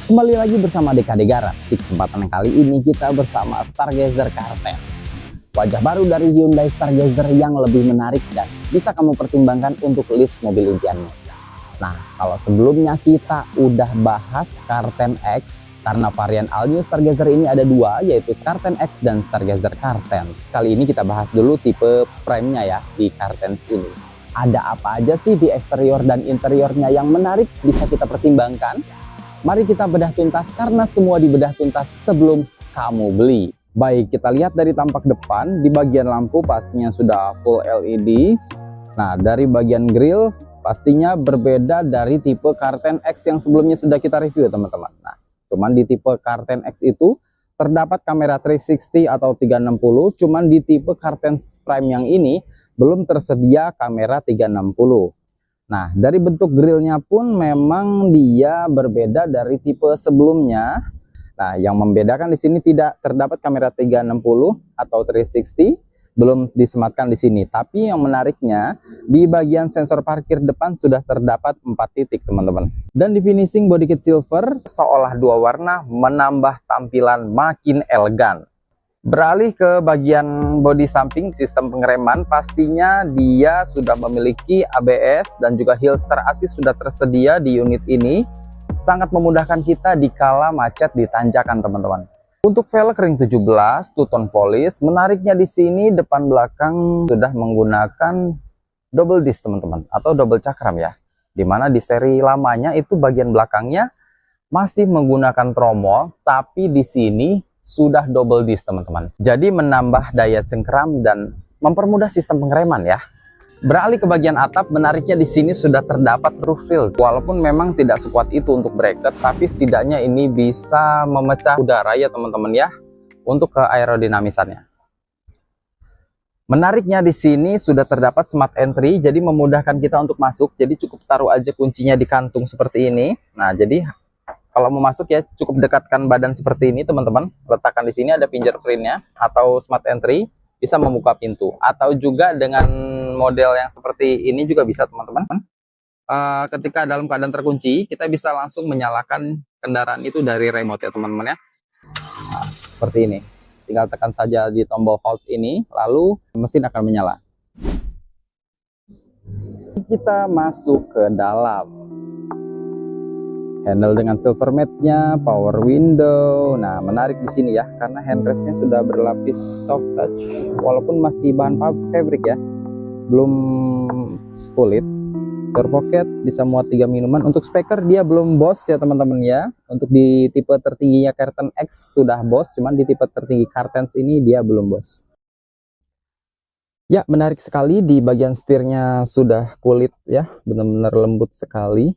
Kembali lagi bersama DKD Garage. Di kesempatan kali ini kita bersama Stargazer Cartens, wajah baru dari Hyundai Stargazer yang lebih menarik dan bisa kamu pertimbangkan untuk list mobil impianmu. Nah, kalau sebelumnya kita udah bahas Carten X, karena varian all new Stargazer ini ada dua, yaitu Carten X dan Stargazer Cartens. Kali ini kita bahas dulu tipe prime-nya ya di Cartens ini. Ada apa aja sih di eksterior dan interiornya yang menarik bisa kita pertimbangkan? Mari kita bedah tuntas karena semua dibedah tuntas sebelum kamu beli. Baik, kita lihat dari tampak depan. Di bagian lampu pastinya sudah full LED. Nah, dari bagian grill pastinya berbeda dari tipe Carten X yang sebelumnya sudah kita review teman-teman. Nah, cuman di tipe Carten X itu terdapat kamera 360 atau 360. Cuman di tipe Carten Prime yang ini belum tersedia kamera 360. Nah, dari bentuk grillnya pun memang dia berbeda dari tipe sebelumnya. Nah, yang membedakan di sini tidak terdapat kamera 360 atau 360, belum disematkan di sini. Tapi yang menariknya, di bagian sensor parkir depan sudah terdapat 4 titik, teman-teman. Dan di finishing body kit silver, seolah dua warna menambah tampilan makin elegan. Beralih ke bagian bodi samping sistem pengereman, pastinya dia sudah memiliki ABS dan juga hill start assist sudah tersedia di unit ini. Sangat memudahkan kita dikala macet di tanjakan, teman-teman. Untuk velg ring 17 two-tone polish, menariknya di sini depan belakang sudah menggunakan double disc, teman-teman, atau double cakram ya. Dimana di seri lamanya itu bagian belakangnya masih menggunakan tromol, tapi di sini sudah double disc, teman-teman. Jadi menambah daya cengkram dan mempermudah sistem pengereman ya. Beralih ke bagian atap, menariknya di sini sudah terdapat roof rail. Walaupun memang tidak sekuat itu untuk bracket, tapi setidaknya ini bisa memecah udara ya teman-teman ya, untuk ke aerodinamisannya. Menariknya di sini sudah terdapat smart entry, jadi memudahkan kita untuk masuk. Jadi cukup taruh aja kuncinya di kantung seperti ini. Nah, jadi kalau mau masuk ya cukup dekatkan badan seperti ini, teman-teman. Letakkan di sini ada fingerprintnya atau smart entry, bisa membuka pintu. Atau juga dengan model yang seperti ini juga bisa, teman-teman. Ketika dalam keadaan terkunci, kita bisa langsung menyalakan kendaraan itu dari remote ya, teman-teman ya. Nah, seperti ini. Tinggal tekan saja di tombol hold ini, lalu mesin akan menyala. Kita masuk ke dalam. Handle dengan silver matte-nya, power window. Nah, menarik di sini ya, karena handrestnya sudah berlapis soft touch, walaupun masih bahan fabric ya, belum kulit. Door pocket bisa muat 3 minuman. Untuk speaker dia belum Bose ya teman-teman ya. Untuk di tipe tertingginya Carten X sudah Bose, cuman di tipe tertinggi Cartens ini dia belum Bose. Ya, menarik sekali, di bagian setirnya sudah kulit ya, benar-benar lembut sekali.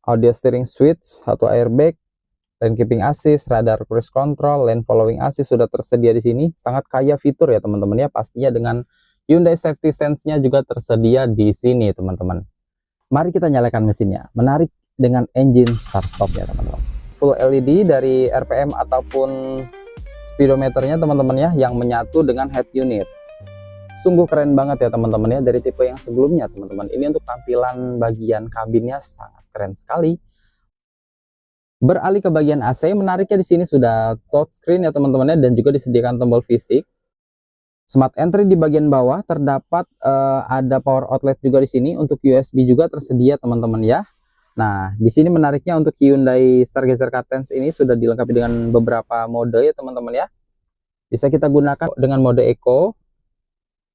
Audio steering switch, satu airbag, lane keeping assist, radar cruise control, lane following assist sudah tersedia di sini. Sangat kaya fitur ya teman-teman ya, pastinya dengan Hyundai Safety Sense-nya juga tersedia di sini teman-teman. Mari kita nyalakan mesinnya. Menarik dengan engine start stop ya teman-teman. Full LED dari RPM ataupun speedometernya teman-teman ya, yang menyatu dengan head unit. Sungguh keren banget ya teman-teman ya, dari tipe yang sebelumnya teman-teman. Ini untuk tampilan bagian kabinnya sangat keren sekali. Beralih ke bagian AC, menariknya di sini sudah touchscreen ya teman-teman ya, dan juga disediakan tombol fisik. Smart entry di bagian bawah terdapat ada power outlet juga di sini. Untuk USB juga tersedia teman-teman ya. Nah, di sini menariknya untuk Hyundai Stargazer Cartens ini sudah dilengkapi dengan beberapa mode ya teman-teman ya. Bisa kita gunakan dengan mode Eco,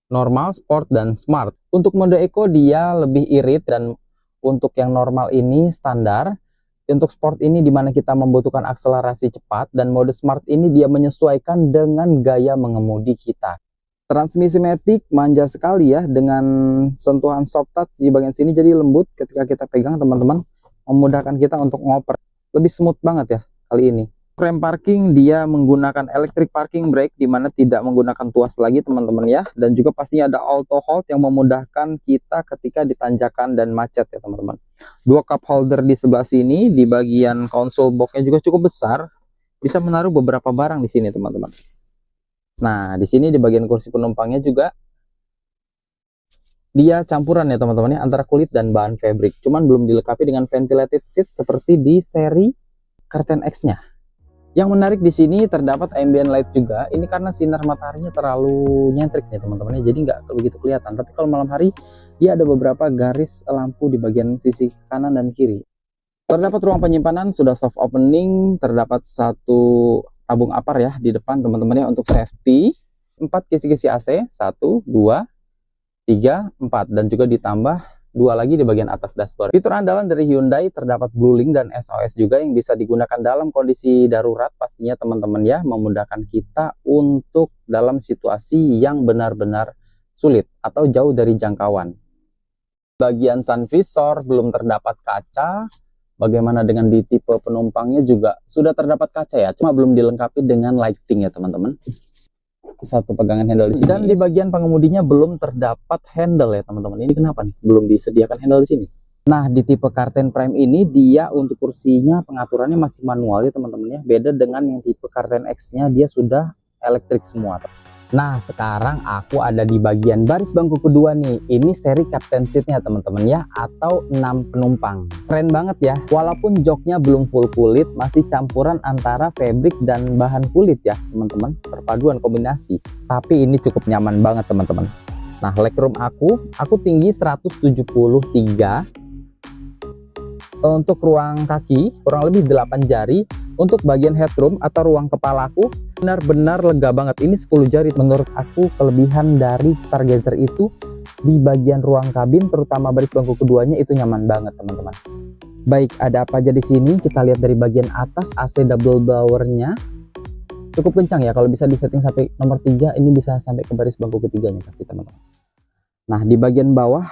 normal, sport, dan smart. Untuk mode Eco dia lebih irit, dan untuk yang normal ini standar. Untuk sport ini dimana kita membutuhkan akselerasi cepat, dan mode smart ini dia menyesuaikan dengan gaya mengemudi kita. Transmisi matic manja sekali ya, dengan sentuhan soft touch di bagian sini, jadi lembut ketika kita pegang teman-teman, memudahkan kita untuk ngoper. Lebih smooth banget ya kali ini. Rem parking dia menggunakan electric parking brake, dimana tidak menggunakan tuas lagi teman-teman ya, dan juga pastinya ada auto hold yang memudahkan kita ketika di tanjakan dan macet ya teman-teman. Dua cup holder di sebelah sini, di bagian console box-nya juga cukup besar, bisa menaruh beberapa barang di sini teman-teman. Nah, di sini di bagian kursi penumpangnya juga dia campuran ya teman-teman ya, antara kulit dan bahan fabric, cuman belum dilengkapi dengan ventilated seat seperti di seri Karten X-nya. Yang menarik di sini terdapat ambient light juga. Ini karena sinar mataharinya terlalu nyentrik nih teman-teman, jadi nggak begitu kelihatan. Tapi kalau malam hari dia ada beberapa garis lampu di bagian sisi kanan dan kiri. Terdapat ruang penyimpanan, sudah soft opening. Terdapat satu tabung apar ya di depan teman-teman ya untuk safety. 4 kisi-kisi AC, 1, 2, 3, 4, dan juga ditambah 2 lagi di bagian atas dashboard. Fitur andalan dari Hyundai terdapat Blue Link dan SOS juga yang bisa digunakan dalam kondisi darurat pastinya teman-teman ya, memudahkan kita untuk dalam situasi yang benar-benar sulit atau jauh dari jangkauan. Bagian sun visor belum terdapat kaca. Bagaimana dengan di tipe penumpangnya juga sudah terdapat kaca ya, cuma belum dilengkapi dengan lighting ya teman-teman. Satu pegangan handle di sini, dan di bagian pengemudinya belum terdapat handle ya teman-teman. Ini kenapa nih belum disediakan handle di sini? Nah, di tipe Karten Prime ini dia untuk kursinya pengaturannya masih manual ya teman-teman ya. Beda dengan yang tipe Karten X-nya, dia sudah elektrik semua. Nah, sekarang aku ada di bagian baris bangku kedua nih. Ini seri Captain Seat-nya teman-teman ya, atau 6 penumpang. Keren banget ya. Walaupun joknya belum full kulit, masih campuran antara fabric dan bahan kulit ya teman-teman. Perpaduan kombinasi. Tapi ini cukup nyaman banget teman-teman. Nah, legroom aku tinggi 173. Untuk ruang kaki kurang lebih 8 jari. Untuk bagian headroom atau ruang kepalaku benar-benar lega banget. Ini 10 jari. Menurut aku kelebihan dari Stargazer itu di bagian ruang kabin, terutama baris bangku keduanya itu nyaman banget teman-teman. Baik, ada apa aja di sini? Kita lihat dari bagian atas, AC double blower-nya cukup kencang ya. Kalau bisa disetting sampai nomor 3, ini bisa sampai ke baris bangku ketiganya pasti teman-teman. Nah, di bagian bawah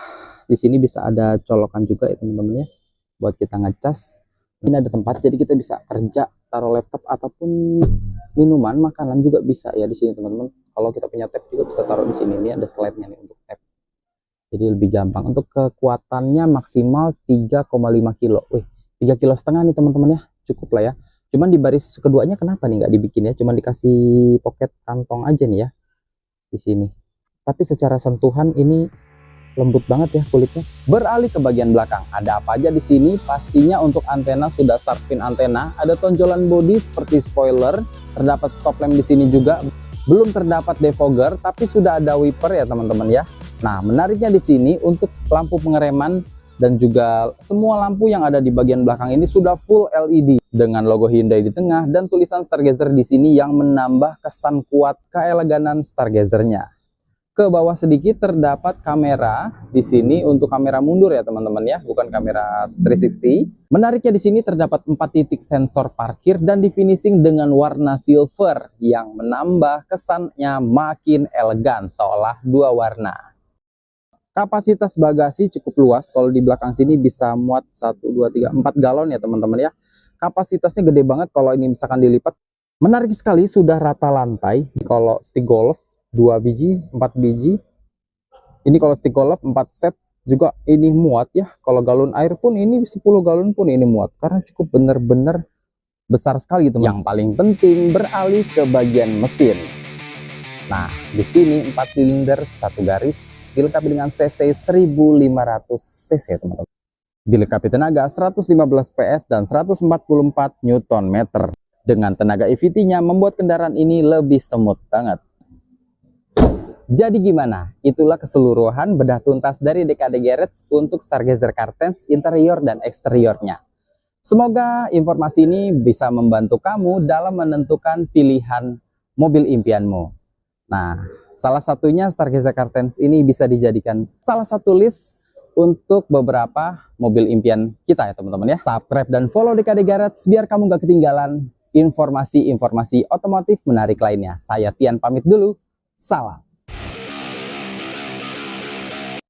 di sini bisa ada colokan juga ya teman-teman ya, buat kita ngecas. Ini ada tempat jadi kita bisa kerja, taruh laptop ataupun minuman, makanan juga bisa ya di sini teman-teman. Kalau kita punya tab juga bisa taruh di sini. Ini ada slide-nya nih untuk tab. Jadi lebih gampang. Untuk kekuatannya maksimal 3,5 kilo. Wih, 3,5 kilo nih teman-teman ya. Cukup lah ya. Cuman di baris keduanya kenapa nih nggak dibikin ya? Cuman dikasih pocket kantong aja nih ya di sini. Tapi secara sentuhan ini lembut banget ya kulitnya. Beralih ke bagian belakang, ada apa aja di sini? Pastinya untuk antena sudah shark fin antena, ada tonjolan bodi seperti spoiler, terdapat stop lamp di sini juga. Belum terdapat defogger, tapi sudah ada wiper ya teman-teman ya. Nah, menariknya di sini untuk lampu pengereman dan juga semua lampu yang ada di bagian belakang ini sudah full LED dengan logo Hyundai di tengah dan tulisan Stargazer di sini yang menambah kesan kuat keeleganan Stargazer-nya. Ke bawah sedikit terdapat kamera di sini untuk kamera mundur ya teman-teman ya, bukan kamera 360. Menariknya di sini terdapat 4 titik sensor parkir dan di finishing dengan warna silver yang menambah kesannya makin elegan seolah 2 warna. Kapasitas bagasi cukup luas, kalau di belakang sini bisa muat 1, 2, 3, 4 galon ya teman-teman ya. Kapasitasnya gede banget kalau ini misalkan dilipat. Menarik sekali, sudah rata lantai. Kalau stick golf 2 biji, 4 biji. Ini kalau stick golf 4 set juga ini muat ya. Kalau galon air pun ini 10 galon pun ini muat. Karena cukup benar-benar besar sekali teman. Yang paling penting beralih ke bagian mesin. Nah, di sini 4 silinder 1 garis dilengkapi dengan cc 1500 cc teman-teman. Dilengkapi tenaga 115 PS dan 144 Nm. Dengan tenaga EVT-nya membuat kendaraan ini lebih semut banget. Jadi gimana? Itulah keseluruhan bedah tuntas dari DKD Garage untuk Stargazer Kartens interior dan eksteriornya. Semoga informasi ini bisa membantu kamu dalam menentukan pilihan mobil impianmu. Nah, salah satunya Stargazer Kartens ini bisa dijadikan salah satu list untuk beberapa mobil impian kita ya teman-teman ya. Subscribe dan follow DKD Garage biar kamu gak ketinggalan informasi-informasi otomotif menarik lainnya. Saya Tian pamit dulu. Salam.